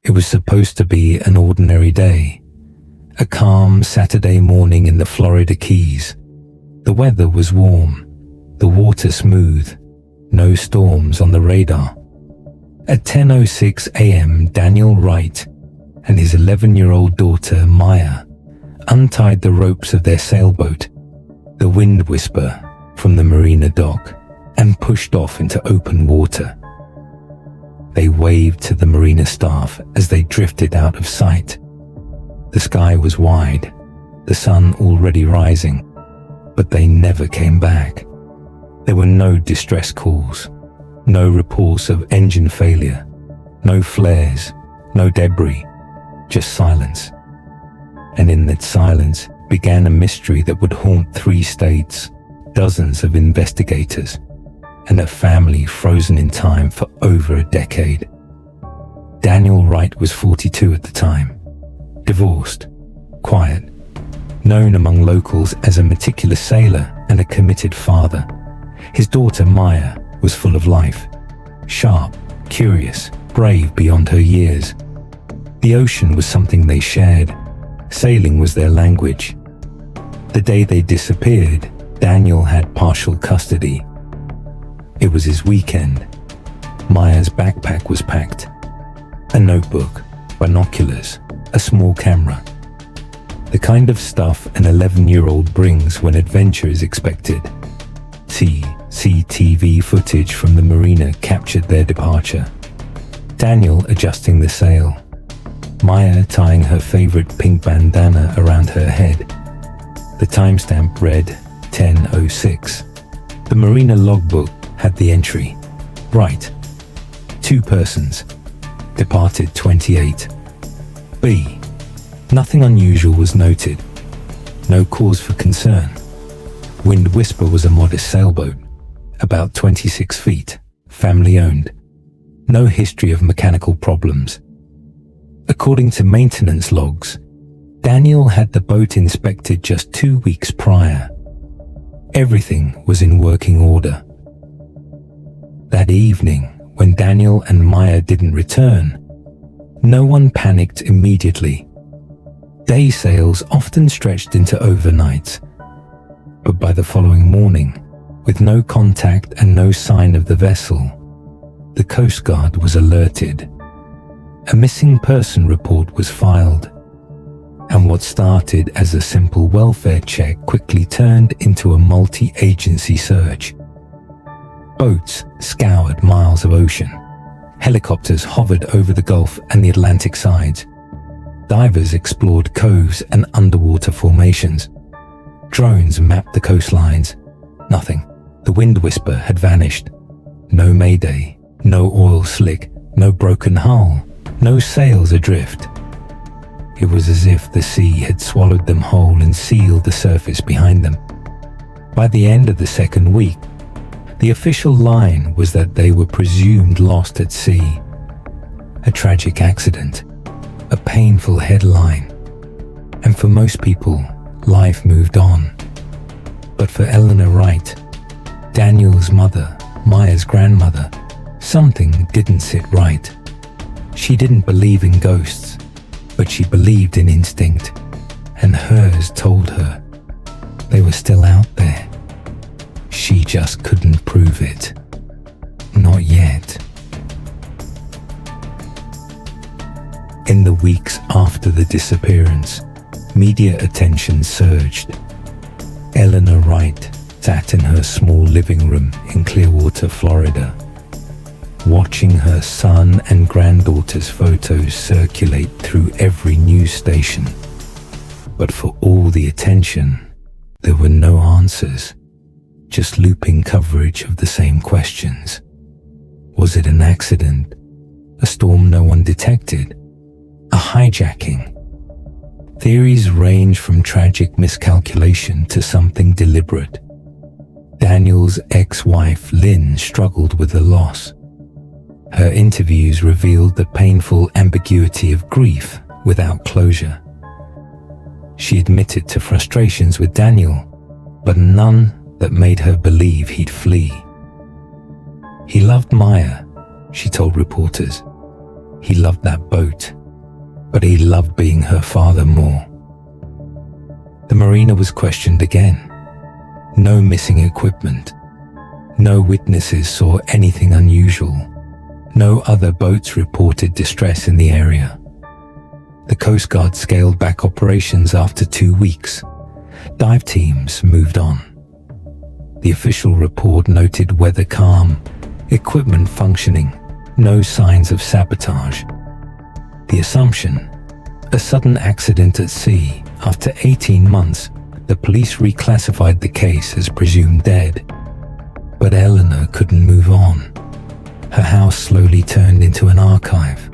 It was supposed to be an ordinary day, a calm Saturday morning in the Florida Keys. The weather was warm, the water smooth, no storms on the radar. At 10:06 a.m., Daniel Wright and his 11-year-old daughter, Maya, untied the ropes of their sailboat, the Wind Whisper, from the marina dock and pushed off into open water. They waved to the marina staff as they drifted out of sight. The sky was wide, the sun already rising, but they never came back. There were no distress calls, no reports of engine failure, no flares, no debris, just silence. And in that silence began a mystery that would haunt 3 states, dozens of investigators, and a family frozen in time for over a decade. Daniel Wright was 42 at the time, divorced, quiet, known among locals as a meticulous sailor and a committed father. His daughter Maya was full of life, sharp, curious, brave beyond her years. The ocean was something they shared. Sailing was their language. The day they disappeared, Daniel had partial custody. It was his weekend. Maya's backpack was packed. A notebook, binoculars, a small camera. The kind of stuff an 11-year-old brings when adventure is expected. CCTV footage from the marina captured their departure. Daniel adjusting the sail. Maya tying her favorite pink bandana around her head. The timestamp read 10:06. The marina logbook had the entry, Wright, 2 persons, departed 28. B. Nothing unusual was noted. No cause for concern. Wind Whisper was a modest sailboat, about 26 feet, family owned. No history of mechanical problems. According to maintenance logs, Daniel had the boat inspected just 2 weeks prior. Everything was in working order. That evening, when Daniel and Maya didn't return, no one panicked immediately. Day sails often stretched into overnights, but by the following morning, with no contact and no sign of the vessel, the Coast Guard was alerted. A missing person report was filed, and what started as a simple welfare check quickly turned into a multi-agency search. Boats scoured miles of ocean. Helicopters hovered over the Gulf and the Atlantic sides. Divers explored coves and underwater formations. Drones mapped the coastlines. Nothing. The Wind Whisper had vanished. No mayday, no oil slick, no broken hull, no sails adrift. It was as if the sea had swallowed them whole and sealed the surface behind them. By the end of the second week, the official line was that they were presumed lost at sea. A tragic accident, a painful headline, and for most people, life moved on. But for Eleanor Wright, Daniel's mother, Maya's grandmother, something didn't sit right. She didn't believe in ghosts, but she believed in instinct, and hers told her they were still out there. She just couldn't prove it. Not yet. In the weeks after the disappearance, media attention surged. Eleanor Wright sat in her small living room in Clearwater, Florida, watching her son and granddaughter's photos circulate through every news station. But for all the attention, there were no answers, just looping coverage of the same questions. Was it an accident? A storm no one detected? A hijacking? Theories range from tragic miscalculation to something deliberate. Daniel's ex-wife Lynn struggled with the loss. Her interviews revealed the painful ambiguity of grief without closure. She admitted to frustrations with Daniel, but none that made her believe he'd flee. He loved Maya, she told reporters. He loved that boat but he loved being her father more. The marina was questioned again. No missing equipment. No witnesses saw anything unusual. No other boats reported distress in the area. The Coast Guard scaled back operations after 2 weeks. Dive teams moved on. The official report noted weather calm, equipment functioning, no signs of sabotage. The assumption, a sudden accident at sea. After 18 months, the police reclassified the case as presumed dead. But Eleanor couldn't move on. Her house slowly turned into an archive.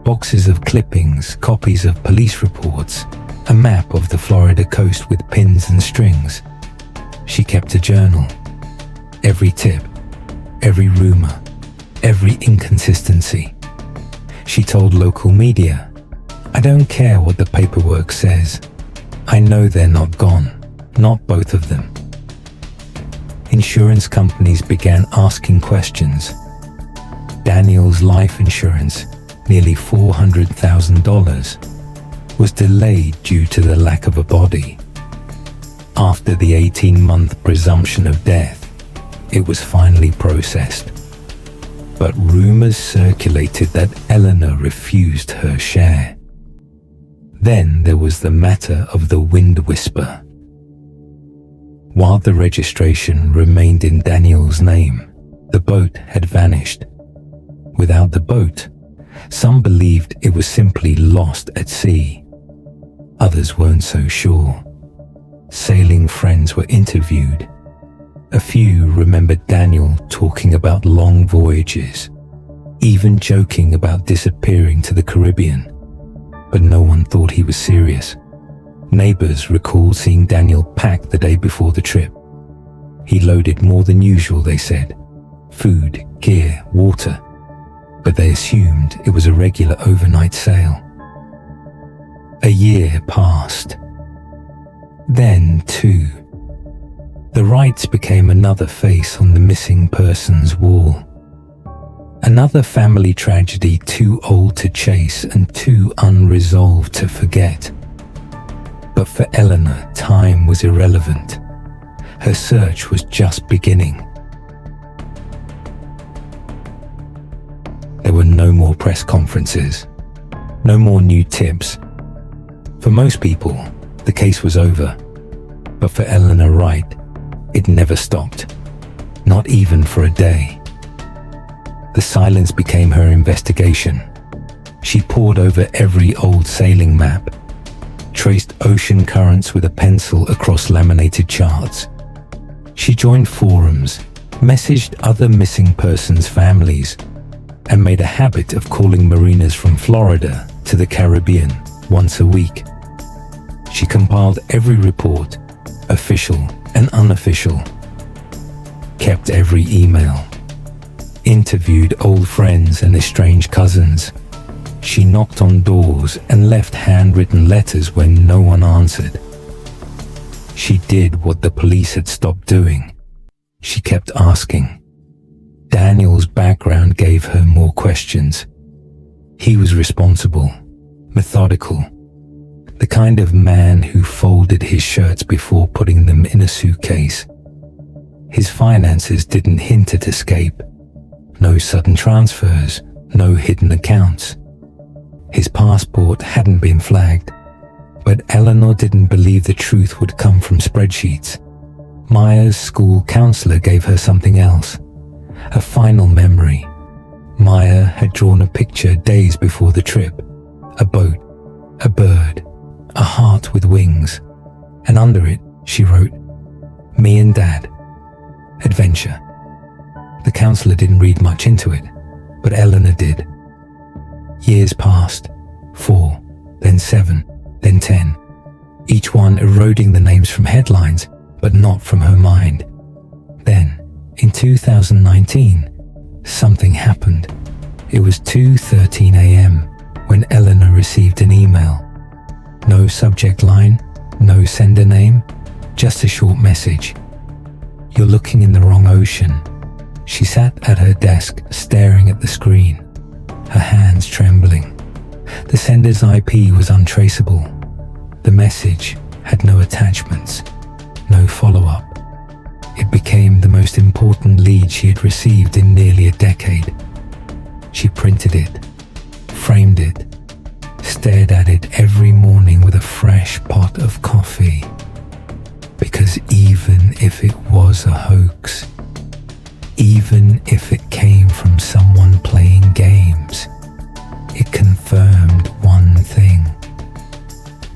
Boxes of clippings, copies of police reports, a map of the Florida coast with pins and strings. She kept a journal. Every tip, every rumor, every inconsistency. She told local media, "I don't care what the paperwork says. I know they're not gone, not both of them." Insurance companies began asking questions. Daniel's life insurance, nearly $400,000, was delayed due to the lack of a body. After the 18-month presumption of death, it was finally processed. But rumors circulated that Eleanor refused her share. Then there was the matter of the Wind Whisper. While the registration remained in Daniel's name, the boat had vanished. Without the boat, some believed it was simply lost at sea. Others weren't so sure. Sailing friends were interviewed. A few remembered Daniel talking about long voyages, even joking about disappearing to the Caribbean. But no one thought he was serious. Neighbors recalled seeing Daniel pack the day before the trip. He loaded more than usual, they said. Food, gear, water. But they assumed it was a regular overnight sail. A year passed. Then, too, the Wrights became another face on the missing persons wall. Another family tragedy too old to chase and too unresolved to forget. But for Eleanor, time was irrelevant. Her search was just beginning. There were no more press conferences, no more new tips. For most people, the case was over. But for Eleanor Wright, it never stopped, not even for a day. The silence became her investigation. She pored over every old sailing map, traced ocean currents with a pencil across laminated charts. She joined forums, messaged other missing persons' families, and made a habit of calling marinas from Florida to the Caribbean once a week. She compiled every report, official and unofficial, kept every email, interviewed old friends and estranged cousins. She knocked on doors and left handwritten letters when no one answered. She did what the police had stopped doing. She kept asking. Daniel's background gave her more questions. He was responsible, methodical, the kind of man who folded his shirts before putting them in a suitcase. His finances didn't hint at escape. No sudden transfers, no hidden accounts. His passport hadn't been flagged, but Eleanor didn't believe the truth would come from spreadsheets. Maya's school counselor gave her something else, a final memory. Maya had drawn a picture days before the trip, a boat, a bird, a heart with wings, and under it she wrote, "Me and Dad. Adventure." The counselor didn't read much into it, but Eleanor did. Years passed, 4, then 7, then 10, each one eroding the names from headlines, but not from her mind. Then, in 2019, something happened. It was 2:13 a.m. when Eleanor received an email. No subject line, no sender name, just a short message. "You're looking in the wrong ocean." She sat at her desk staring at the screen, her hands trembling. The sender's IP was untraceable. The message had no attachments, no follow-up. It became the most important lead she had received in nearly a decade. She printed it, framed it, stared at it every morning with a fresh pot of coffee. Because even if it was a hoax, even if it came from someone playing games, it confirmed one thing.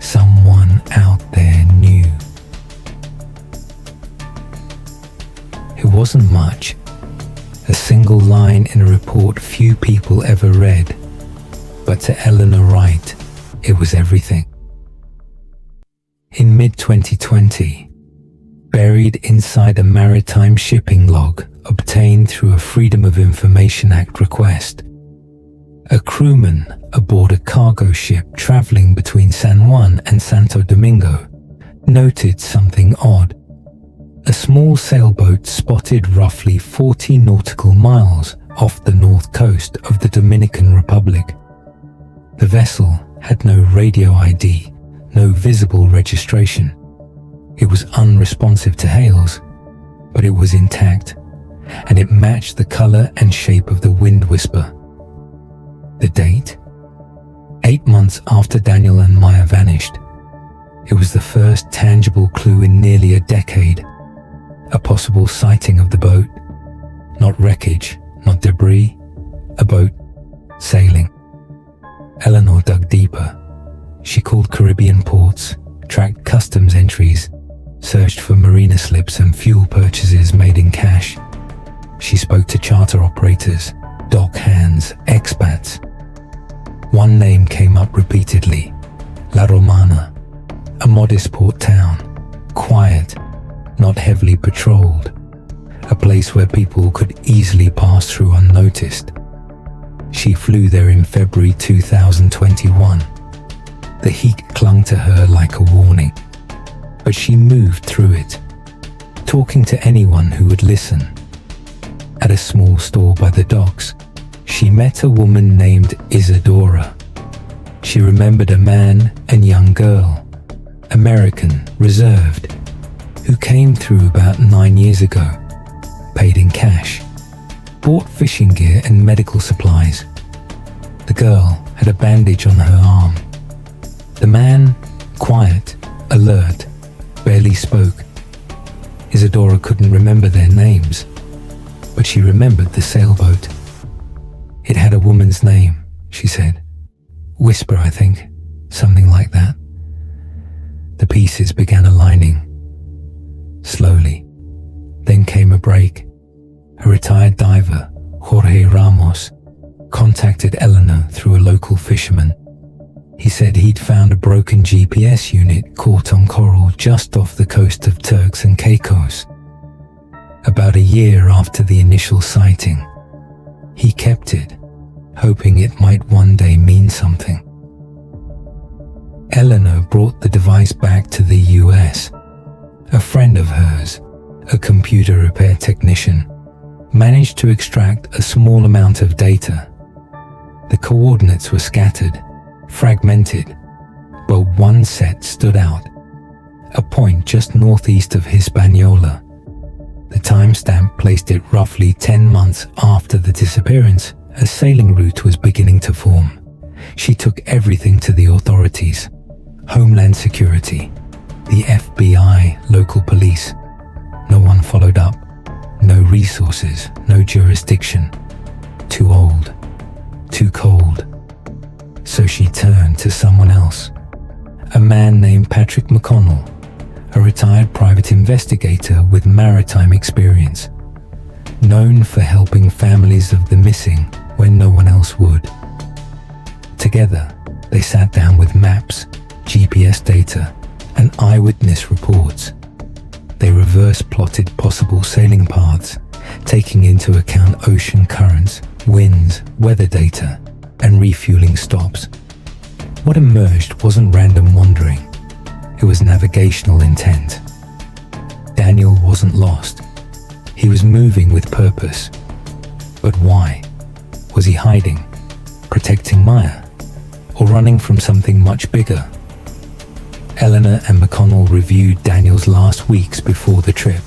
Someone out there knew. It wasn't much. A single line in a report few people ever read. But to Eleanor Wright, it was everything. In mid-2020, buried inside a maritime shipping log obtained through a Freedom of Information Act request, a crewman aboard a cargo ship traveling between San Juan and Santo Domingo noted something odd. A small sailboat spotted roughly 40 nautical miles off the north coast of the Dominican Republic. The vessel had no radio ID, no visible registration. It was unresponsive to hails, but it was intact, and it matched the color and shape of the Wind Whisper. The date? 8 months after Daniel and Maya vanished. It was the first tangible clue in nearly a decade. A possible sighting of the boat. Not wreckage, not debris. A boat sailing. Eleanor dug deeper. She called Caribbean ports, tracked customs entries, searched for marina slips and fuel purchases made in cash. She spoke to charter operators, dock hands, expats. One name came up repeatedly: La Romana, a modest port town, quiet, not heavily patrolled, a place where people could easily pass through unnoticed. She flew there in February 2021. The heat clung to her like a warning, but she moved through it, talking to anyone who would listen. At a small store by the docks, she met a woman named Isadora. She remembered a man and young girl, American, reserved, who came through about 9 years ago, paid in cash, bought fishing gear and medical supplies. The girl had a bandage on her arm. The man, quiet, alert, barely spoke. Isadora couldn't remember their names, but she remembered the sailboat. It had a woman's name, she said. Whisper, I think, something like that. The pieces began aligning. Slowly. Then came a break. A retired diver, Jorge Ramos, contacted Eleanor through a local fisherman. He said he'd found a broken GPS unit caught on coral just off the coast of Turks and Caicos. About a year after the initial sighting, he kept it, hoping it might one day mean something. Eleanor brought the device back to the US. A friend of hers, a computer repair technician, managed to extract a small amount of data. The coordinates were scattered, fragmented, but one set stood out, a point just northeast of Hispaniola. The timestamp placed it roughly 10 months after the disappearance. A sailing route was beginning to form. She took everything to the authorities: Homeland Security, the FBI, local police. No one followed up. No resources, no jurisdiction. Too old, too cold. So she turned to someone else. A man named Patrick McConnell, a retired private investigator with maritime experience, known for helping families of the missing when no one else would. Together, they sat down with maps, GPS data, and eyewitness reports. They reverse-plotted possible sailing paths, taking into account ocean currents, winds, weather data, and refueling stops. What emerged wasn't random wandering. It was navigational intent. Daniel wasn't lost. He was moving with purpose. But why? Was he hiding? Protecting Maya? or running from something much bigger? Eleanor and McConnell reviewed Daniel's last weeks before the trip.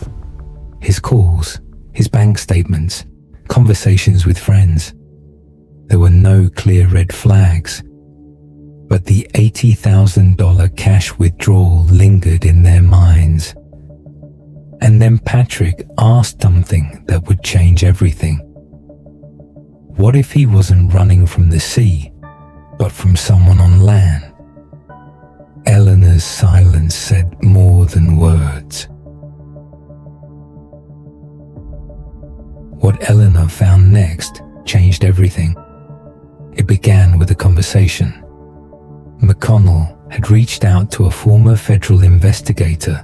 His calls, his bank statements, conversations with friends. There were no clear red flags, but the $80,000 cash withdrawal lingered in their minds. And then Patrick asked something that would change everything. What if he wasn't running from the sea, but from someone on land? Eleanor's silence said more than words. What Eleanor found next changed everything. It began with a conversation. McConnell had reached out to a former federal investigator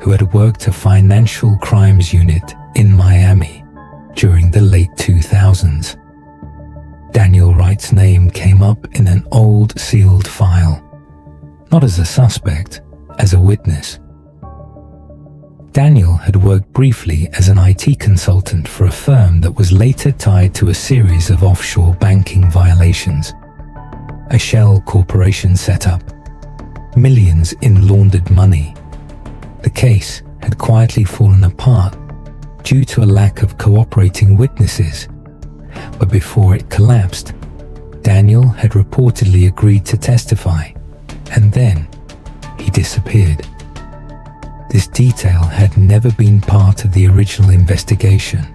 who had worked a financial crimes unit in Miami during the late 2000s. Daniel Wright's name came up in an old sealed file, not as a suspect, as a witness. Daniel had worked briefly as an IT consultant for a firm that was later tied to a series of offshore banking violations. A shell corporation set up, millions in laundered money. The case had quietly fallen apart due to a lack of cooperating witnesses, but before it collapsed, Daniel had reportedly agreed to testify, and then he disappeared. This detail had never been part of the original investigation.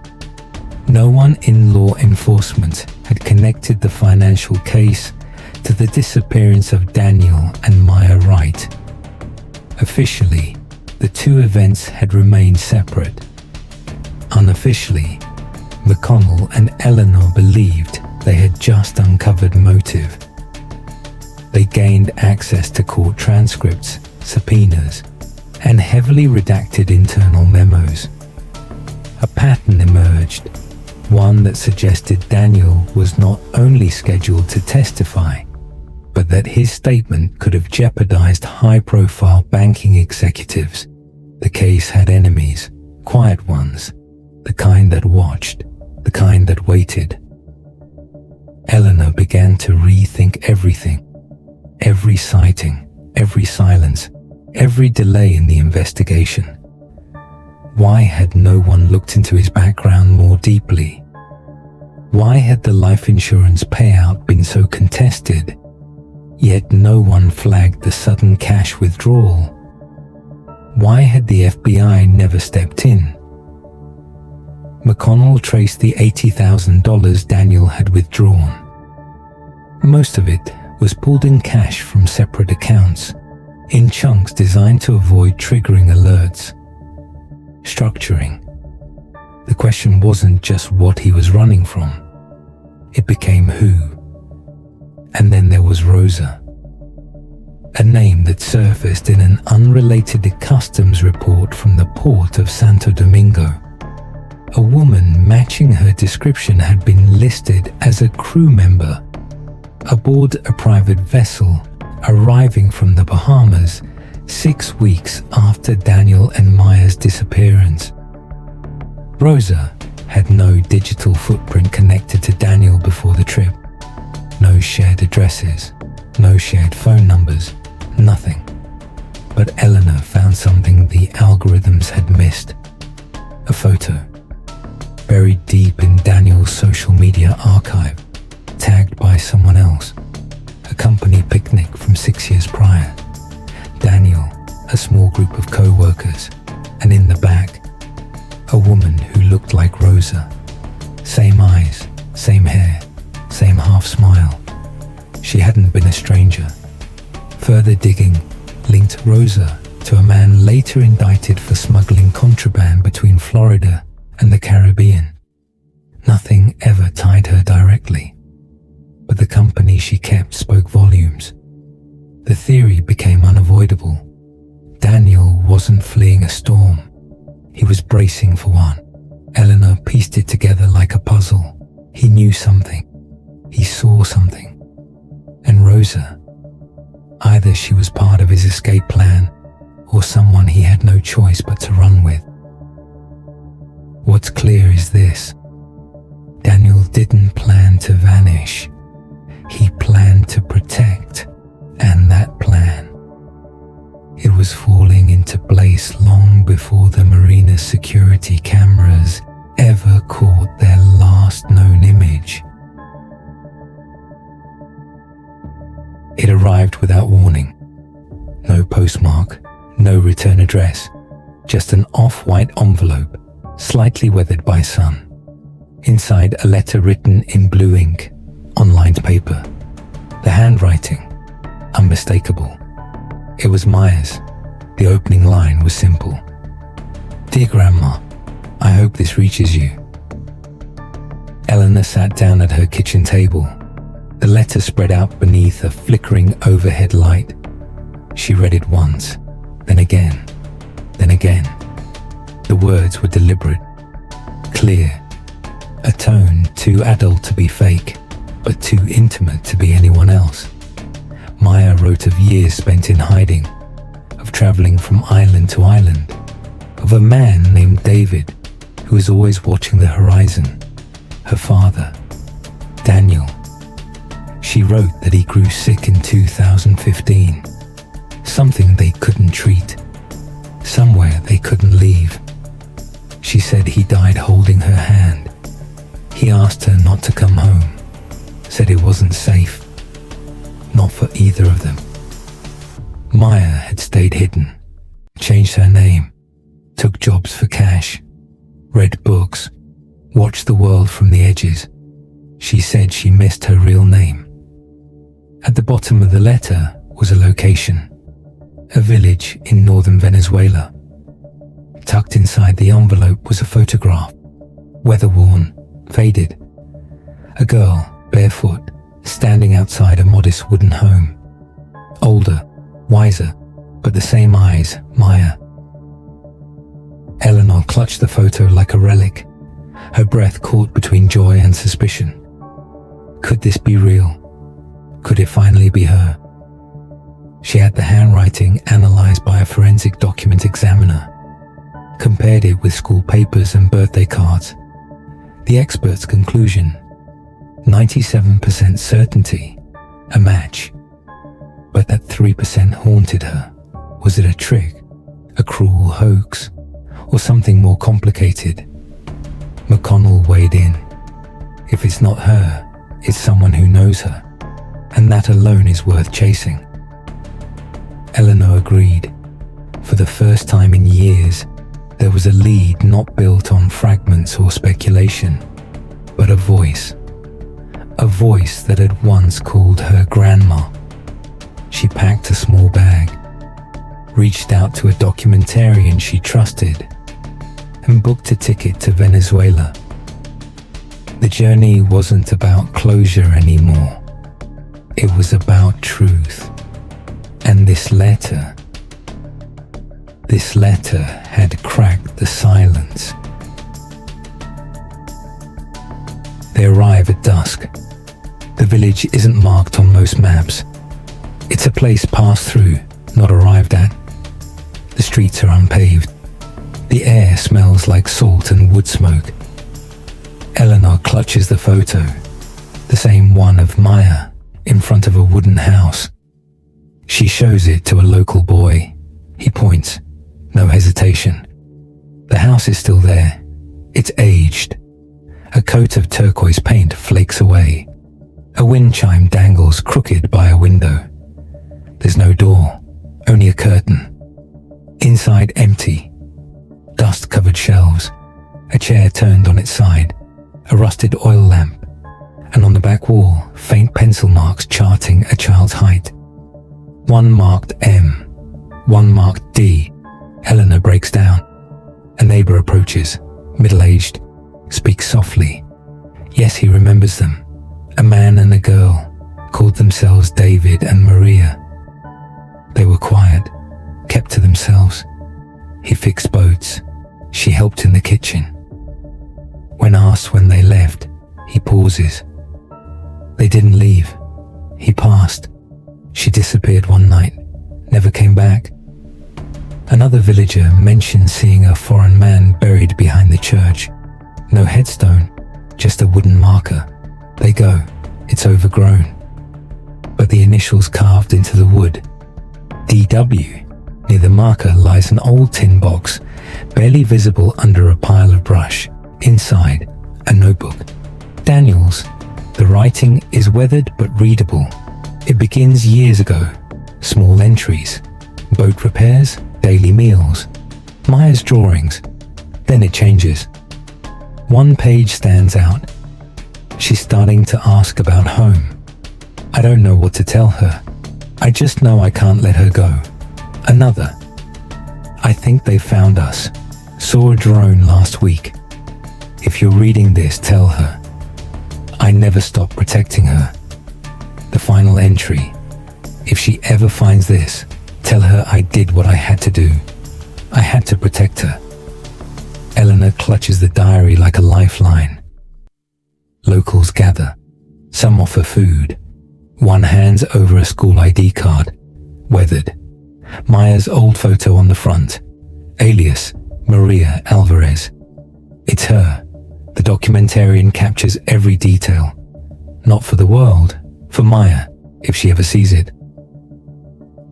No one in law enforcement had connected the financial case to the disappearance of Daniel and Maya Wright. Officially, the two events had remained separate. Unofficially, McConnell and Eleanor believed they had just uncovered motive. They gained access to court transcripts, subpoenas, and heavily redacted internal memos. A pattern emerged, one that suggested Daniel was not only scheduled to testify, but that his statement could have jeopardized high-profile banking executives. The case had enemies, quiet ones, the kind that watched, the kind that waited. Eleanor began to rethink everything. Every sighting, every silence, every delay in the investigation. Why had no one looked into his background more deeply? Why had the life insurance payout been so contested, yet no one flagged the sudden cash withdrawal? Why had the FBI never stepped in? McConnell traced the $80,000 Daniel had withdrawn. Most of it was pulled in cash from separate accounts, in chunks designed to avoid triggering alerts. Structuring. The question wasn't just what he was running from. It became who. And then there was Rosa, a name that surfaced in an unrelated customs report from the port of Santo Domingo. A woman matching her description had been listed as a crew member aboard a private vessel arriving from the Bahamas 6 weeks after Daniel and Maya's disappearance. Rosa had no digital footprint connected to Daniel before the trip. No shared addresses, no shared phone numbers, nothing. But Eleanor found something the algorithms had missed. A photo, buried deep in Daniel's social media archive, tagged by someone else. A company picnic from 6 years prior. Daniel, a small group of co-workers, and in the back, a woman who looked like Rosa. Same eyes, same hair, same half smile. She hadn't been a stranger. Further digging linked Rosa to a man later indicted for smuggling contraband between Florida and the Caribbean. Nothing ever tied her directly, but the company she kept spoke volumes. The theory became unavoidable. Daniel wasn't fleeing a storm. He was bracing for one. Eleanor pieced it together like a puzzle. He knew something. He saw something. And Rosa, either she was part of his escape plan or someone he had no choice but to run with. What's clear is this: Daniel didn't plan to vanish. He planned to protect. place long before the marina's security cameras ever caught their last known image. It arrived without warning. No postmark, no return address, just an off-white envelope, slightly weathered by sun. Inside, a letter written in blue ink, on lined paper. The handwriting, unmistakable. It was Maya's. The opening line was simple. "Dear Grandma, I hope this reaches you." Eleanor sat down at her kitchen table. The letter spread out beneath a flickering overhead light. She read it once, then again, then again. The words were deliberate, clear, a tone too adult to be fake, but too intimate to be anyone else. Maya wrote of years spent in hiding, of traveling from island to island, of a man named David who was always watching the horizon, her father, Daniel. She wrote that he grew sick in 2015, something they couldn't treat, somewhere they couldn't leave. She said he died holding her hand. He asked her not to come home, said it wasn't safe, not for either of them. Maya had stayed hidden, changed her name, took jobs for cash, read books, watched the world from the edges. She said she missed her real name. At the bottom of the letter was a location, a village in northern Venezuela. Tucked inside the envelope was a photograph, weather-worn, faded. A girl, barefoot, standing outside a modest wooden home. Older, wiser, but the same eyes, Maya. Eleanor clutched the photo like a relic, her breath caught between joy and suspicion. Could this be real? Could it finally be her? She had the handwriting analyzed by a forensic document examiner, compared it with school papers and birthday cards. The expert's conclusion, 97% certainty, a match. But that 3% haunted her. Was it a trick, a cruel hoax, or something more complicated? McConnell weighed in. If it's not her, it's someone who knows her, and that alone is worth chasing. Eleanor agreed. For the first time in years, there was a lead not built on fragments or speculation, but a voice that had once called her grandma. She packed a small bag, reached out to a documentarian she trusted, and booked a ticket to Venezuela. The journey wasn't about closure anymore. It was about truth. And this letter had cracked the silence. They arrive at dusk. The village isn't marked on most maps. It's a place passed through, not arrived at. The streets are unpaved. The air smells like salt and wood smoke. Eleanor clutches the photo, the same one of Maya, in front of a wooden house. She shows it to a local boy. He points, no hesitation. The house is still there. It's aged. A coat of turquoise paint flakes away. A wind chime dangles crooked by a window. There's no door, only a curtain. Inside empty. Dust-covered shelves. A chair turned on its side. A rusted oil lamp. And on the back wall, faint pencil marks charting a child's height. One marked M, one marked D. Eleanor breaks down. A neighbor approaches, middle-aged, speaks softly. Yes, he remembers them. A man and a girl, called themselves David and Maria. They were quiet, kept to themselves. He fixed boats. She helped in the kitchen. When asked when they left, he pauses. They didn't leave. He passed. She disappeared one night, never came back. Another villager mentioned seeing a foreign man buried behind the church. No headstone, just a wooden marker. They go, it's overgrown. But the initials carved into the wood, DW, Near the marker lies an old tin box, barely visible under a pile of brush. Inside, a notebook. Daniel's. The writing is weathered but readable. It begins years ago. Small entries. Boat repairs, daily meals. Maya's drawings. Then it changes. One page stands out. She's starting to ask about home. I don't know what to tell her. I just know I can't let her go. Another. I think they found us. Saw a drone last week. If you're reading this, tell her. I never stopped protecting her. The final entry. If she ever finds this, tell her I did what I had to do. I had to protect her. Eleanor clutches the diary like a lifeline. Locals gather. Some offer food. One hands over a school ID card. Weathered. Maya's old photo on the front. Alias, Maria Alvarez. It's her. The documentarian captures every detail. Not for the world, for Maya, if she ever sees it.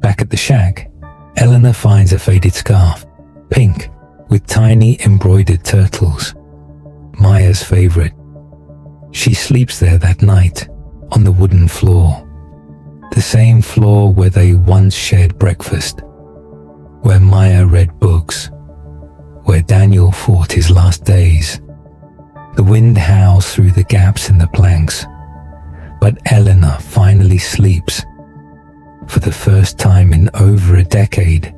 Back at the shack, Eleanor finds a faded scarf, pink, with tiny embroidered turtles. Maya's favorite. She sleeps there that night, on the wooden floor. The same floor where they once shared breakfast, where Maya read books, where Daniel fought his last days. The wind howls through the gaps in the planks, but Eleanor finally sleeps. For the first time in over a decade,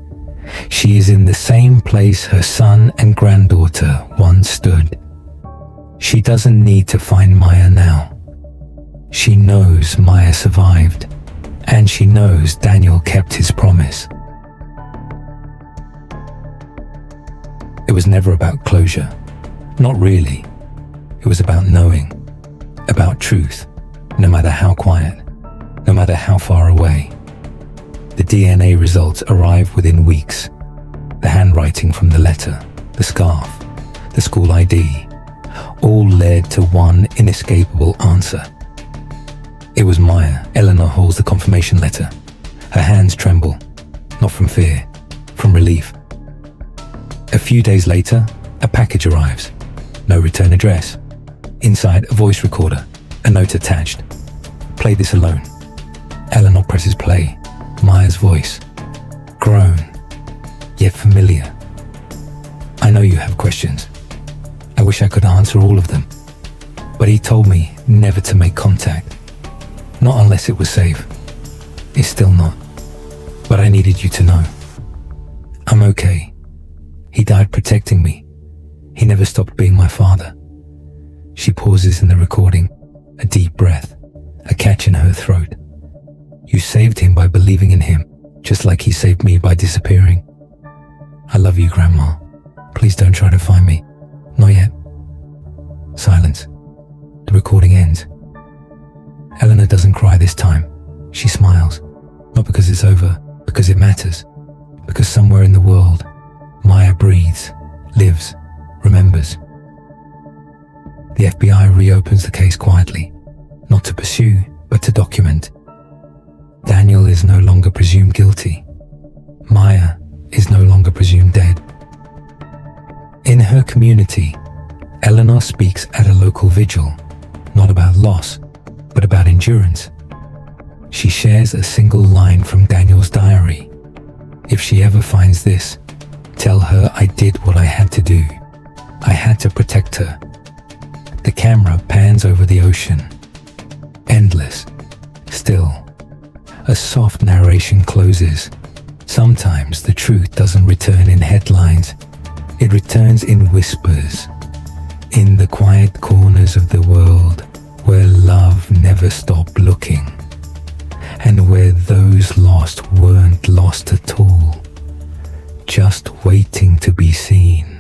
she is in the same place her son and granddaughter once stood. She doesn't need to find Maya now. She knows Maya survived, and she knows Daniel kept his promise. It was never about closure. Not really. It was about knowing, about truth, no matter how quiet, no matter how far away. The DNA results arrive within weeks. The handwriting from the letter, the scarf, the school ID, all led to one inescapable answer. It was Maya. Eleanor holds the confirmation letter. Her hands tremble, not from fear, from relief. A few days later, a package arrives. No return address. Inside, a voice recorder, a note attached. Play this alone. Eleanor presses play. Maya's voice. Grown, yet familiar. I know you have questions. I wish I could answer all of them. But he told me never to make contact. Not unless it was safe. It's still not. But I needed you to know. I'm okay. He died protecting me. He never stopped being my father. She pauses in the recording, a deep breath, a catch in her throat. You saved him by believing in him, just like he saved me by disappearing. I love you, Grandma. Please don't try to find me. Not yet. Silence. The recording ends. Eleanor doesn't cry this time. She smiles. Not because it's over, because it matters. Because somewhere in the world, Maya breathes, lives, remembers. The FBI reopens the case quietly, not to pursue, but to document. Daniel is no longer presumed guilty. Maya is no longer presumed dead. In her community, Eleanor speaks at a local vigil, not about loss, but about endurance. She shares a single line from Daniel's diary. If she ever finds this, tell her I did what I had to do. I had to protect her. The camera pans over the ocean. Endless. Still. A soft narration closes. Sometimes the truth doesn't return in headlines. It returns in whispers. In the quiet corners of the world where love never stopped looking. And where those lost weren't lost at all. Just waiting to be seen.